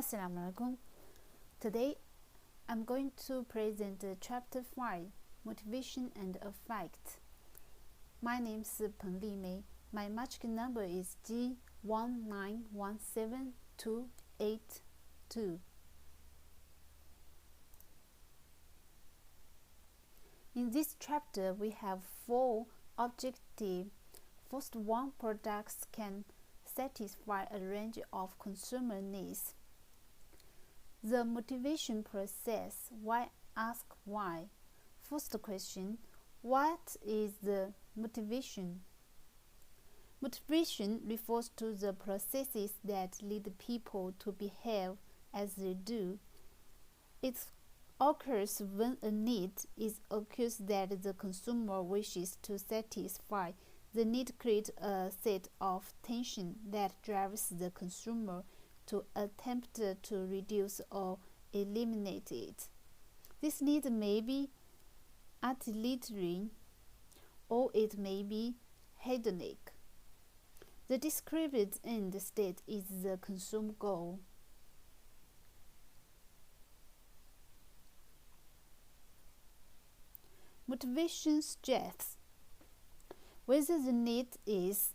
Assalamualaikum. Today I'm going to present Chapter 5, Motivation and Affect. My name is Peng Li Mei. My magic number is G1917282. In this chapter, we have 4 objectives. First one, products can satisfy a range of consumer needs. The motivation process. Why ask why? First question, what is the motivation? Motivation refers to the processes that lead people to behave as they do. It occurs when a need is occurs that the consumer wishes to satisfy. The need creates a set of tension that drives the consumer to attempt to reduce or eliminate it. This need may be utilitarian or it may be hedonic. The described end state is the consumer goal. Motivation suggests whether the need is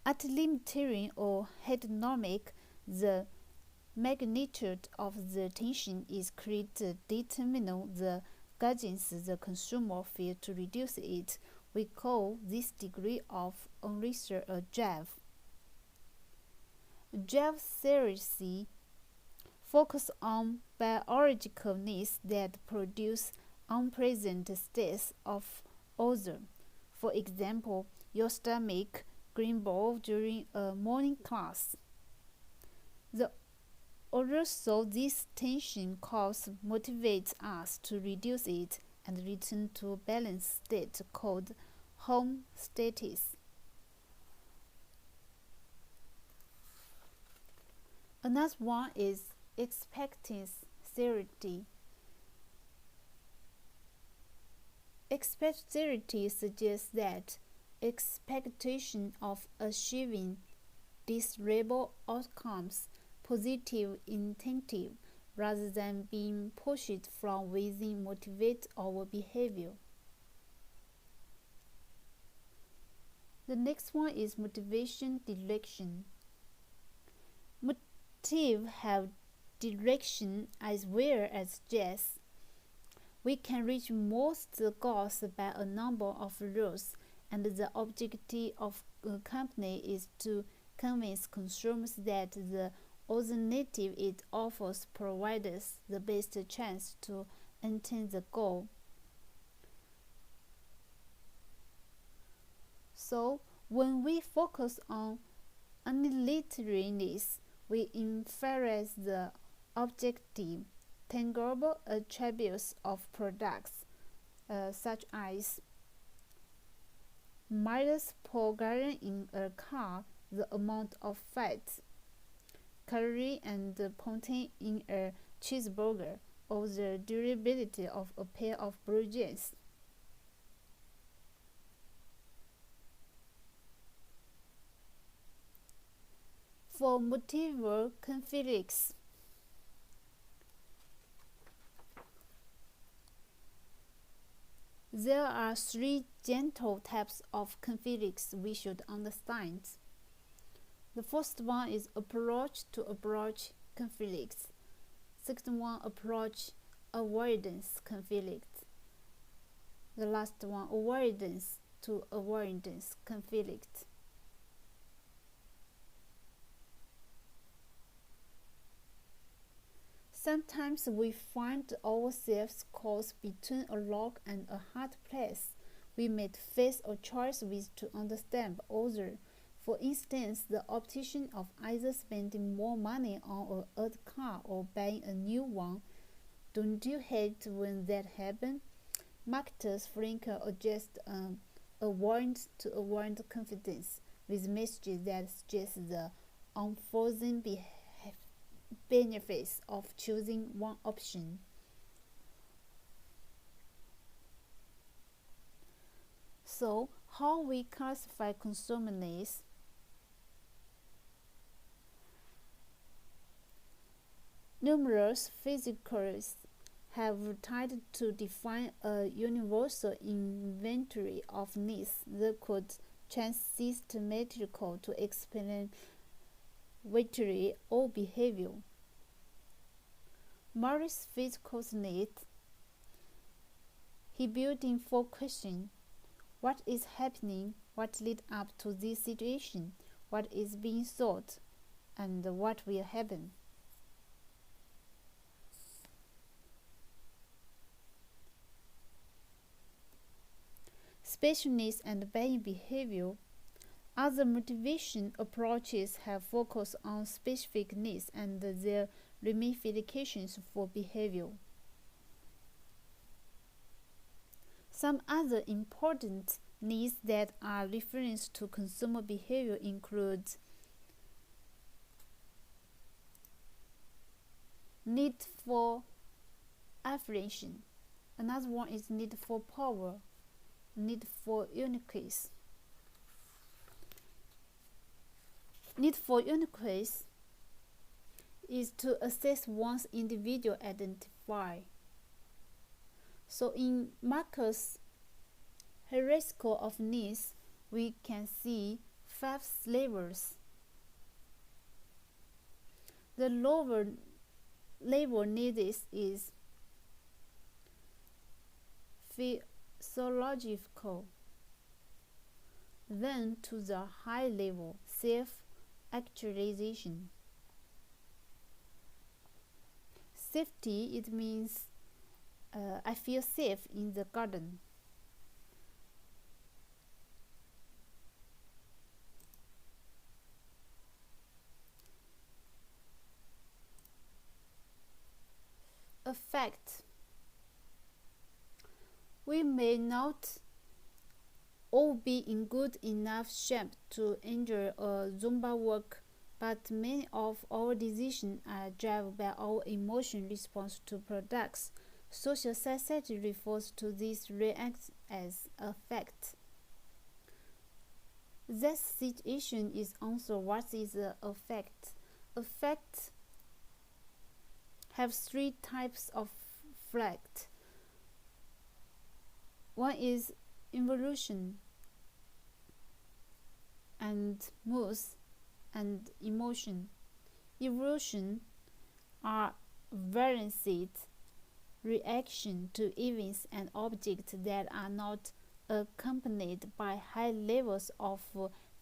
utilitarian or hedonic, the magnitude of the tension is created determining the guidance the consumer feels to reduce it. We call this degree of unreason a drive. Drive theory focus on biological needs that produce unpleasant states of odor. For example, your stomach grumble during a morning class. The also this tension cause motivates us to reduce it and return to a balanced state called homeostasis. Another one is expectancy. Expectancy suggests that expectation of achieving desirable outcomes, positive incentive, rather than being pushed from within motivate our behavior. The next one is motivation direction. Motive have direction as well as suggest. We can reach most goals by a number of rules, and the objective of a company is to convince consumers that the alternative it offers provides the best chance to attain the goal. So, when we focus on utilitarianism, we infer the objective, tangible attributes of products, such as miles per gallon in a car, the amount of fat, calorie and protein in a cheeseburger, or the durability of a pair of blue jeans. For motival conflicts, there are 3 general types of conflicts we should understand. The first one is approach to approach conflicts. Second one, approach avoidance conflict. The last one, avoidance to avoidance conflict. Sometimes we find ourselves caught between a rock and a hard place. We may face a choice with to understand others. For instance, the option of either spending more money on an old car or buying a new one. Don't you hate when that happens? Marketers frequently adjust a warrant to avoid confidence with messages that suggest the unforeseen benefits of choosing one option. So, how we classify consumer needs? Numerous physicists have tried to define a universal inventory of needs that could change systematically to explain victory or behavior. Morris' physical needs. He built in four questions: what is happening, what led up to this situation, what is being thought, and what will happen. Special needs and buying behavior. Other motivation approaches have focused on specific needs and their ramifications for behavior. Some other important needs that are referenced to consumer behavior include need for affirmation. Another one is need for power, need for uniqueness. Need for uniqueness is to assess one's individual identity. So in Marcus' hierarchy of needs, we can see 5 levels. The lower level needs is physiological. Then to the high level, self-actualization. Safety, it means I feel safe in the garden. Affect. We may not all be in good enough shape to enjoy a Zumba walk, but many of our decisions are driven by our emotional response to products. Social society refers to this reaction as affect. That situation is also what is the affect. Affect have 3 types of affect. One is evolution and mood and emotion. Evolution are variant reaction to events and objects that are not accompanied by high levels of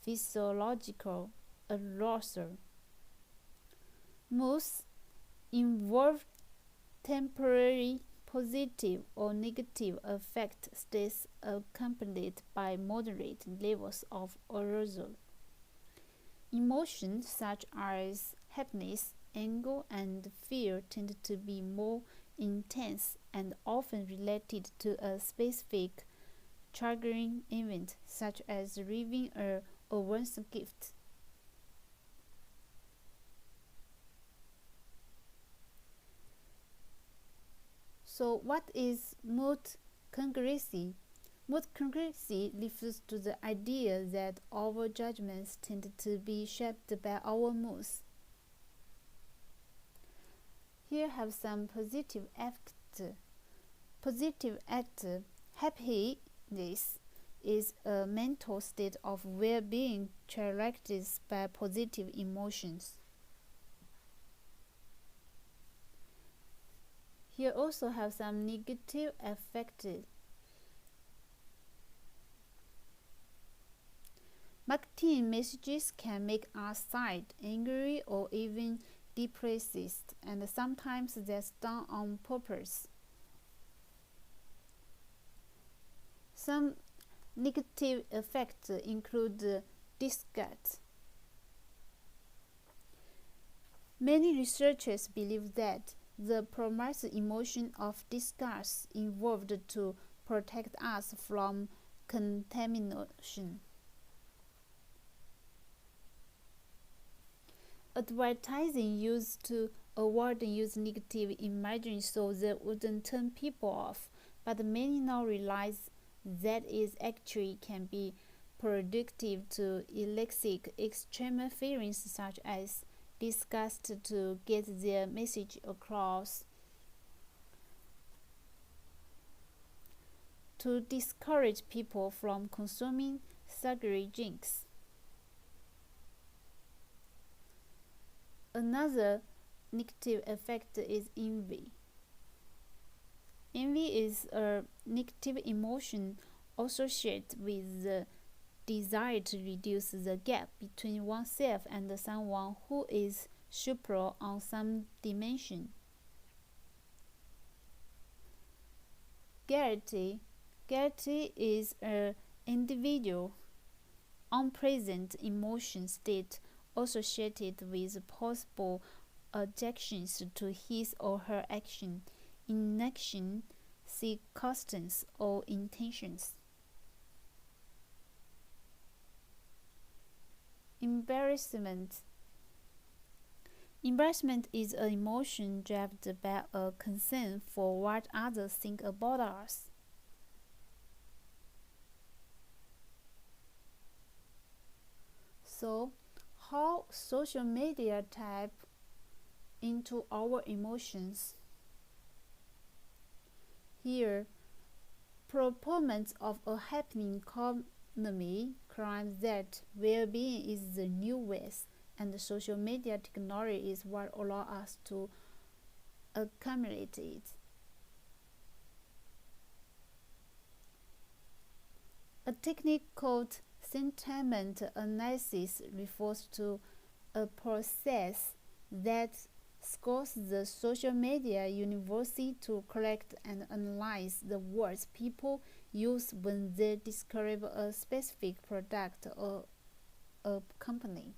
physiological arousal. Moods involve temporary positive or negative affect states accompanied by moderate levels of arousal. Emotions such as happiness, anger, and fear tend to be more intense and often related to a specific triggering event, such as receiving a once gift. So what is mood congruency? Mood congruency refers to the idea that our judgments tend to be shaped by our moods. Here have some positive act. Positive act. Happiness is a mental state of well-being characterized by positive emotions. Here also have some negative affect. Marketing messages can make us sad, angry, or even depressed, and sometimes that's done on purpose. Some negative effects include disgust. Many researchers believe that the primary emotion of disgust involved to protect us from contamination. Advertising used to avoid use negative imagery so they wouldn't turn people off, but many now realize that it actually can be productive to elicit extreme feelings such as discussed to get their message across. To discourage people from consuming sugary drinks. Another negative effect is envy. Envy is a negative emotion associated with the desire to reduce the gap between oneself and someone who is superior on some dimension. Guilty is an individual unpleasant emotion state associated with possible objections to his or her action, inaction, circumstance, or intentions. Embarrassment is an emotion driven by a concern for what others think about us. So, how social media tap into our emotions? Here, proponents of a happening economy claim that well-being is the new West, and social media technology is what allows us to accumulate it. A technical sentiment analysis refers to a process that scores the social media universe to collect and analyze the words people use when they describe a specific product or a company.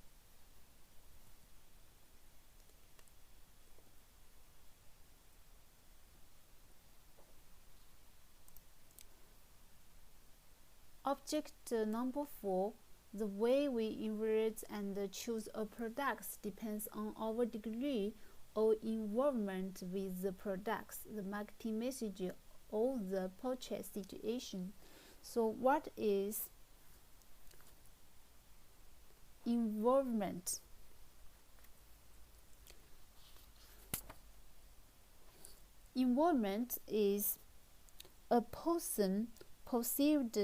Object number 4. The way we evaluate and choose a product depends on our degree of involvement with the products, the marketing message, or the purchase situation. So, what is involvement? Involvement is a person perceived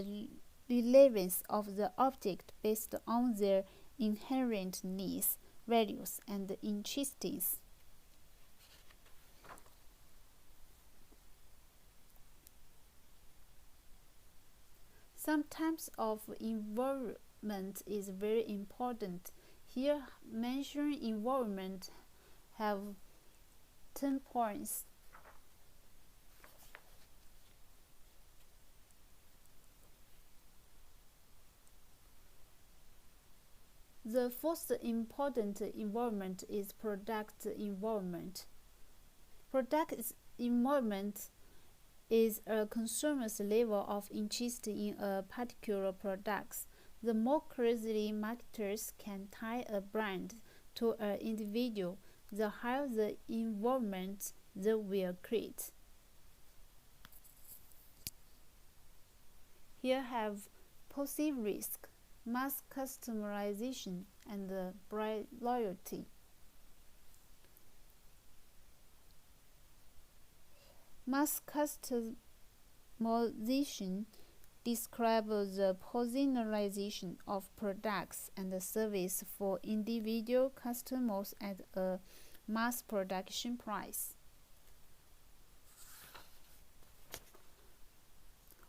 relevance of the object based on their inherent needs, values, and interests. Some types of involvement is very important. Here, mentioned involvement have 10 points. The first important involvement is product involvement. Product involvement is a consumer's level of interest in a particular product. The more closely marketers can tie a brand to an individual, the higher the involvement they will create. Here have perceived risk, mass customization, and brand loyalty. Mass customization describes the personalization of products and services for individual customers at a mass production price.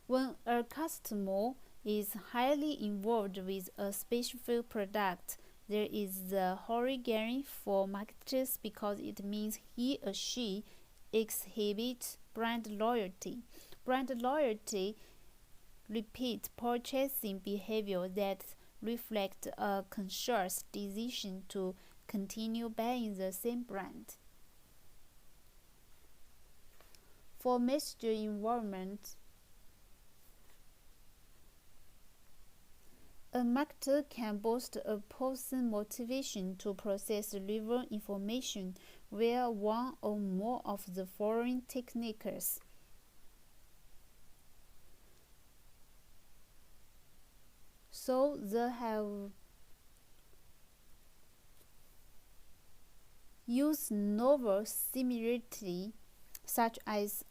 When a customer is highly involved with a specific product, there is the high gain for marketers because it means he or she exhibits brand loyalty. Brand loyalty repeat purchasing behavior that reflect a conscious decision to continue buying the same brand. For message involvement, a marketer can boost a person's motivation to process relevant information via one or more of the following techniques. So they have Use novel similarity such as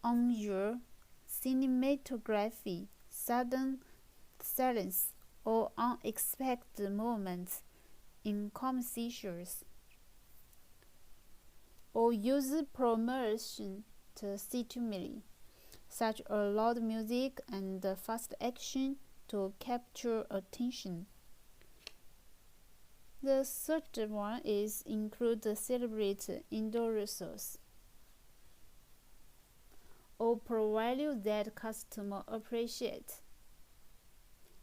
unusual cinematography, sudden silence, or unexpected moments in conversations. Or use promotion stimuli such as loud music and fast action to capture attention. The third one is include celebrate endorsements or value that customers appreciate.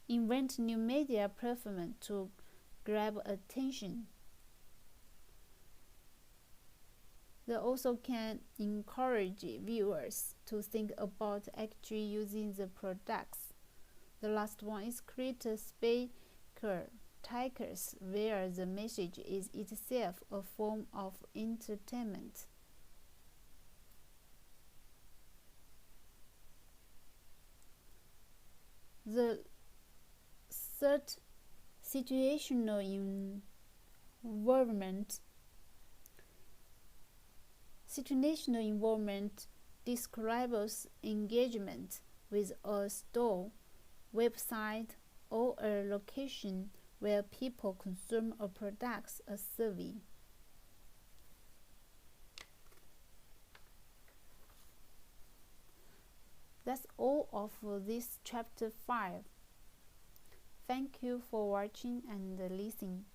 Invent new media platforms to grab attention. They also can encourage viewers to think about actually using the products. The last one is create a spectacle where the message is itself a form of entertainment. The third, situational involvement. Situational involvement describes engagement with a store, website, or a location where people consume a product or service. That's all of this chapter 5. Thank you for watching and listening.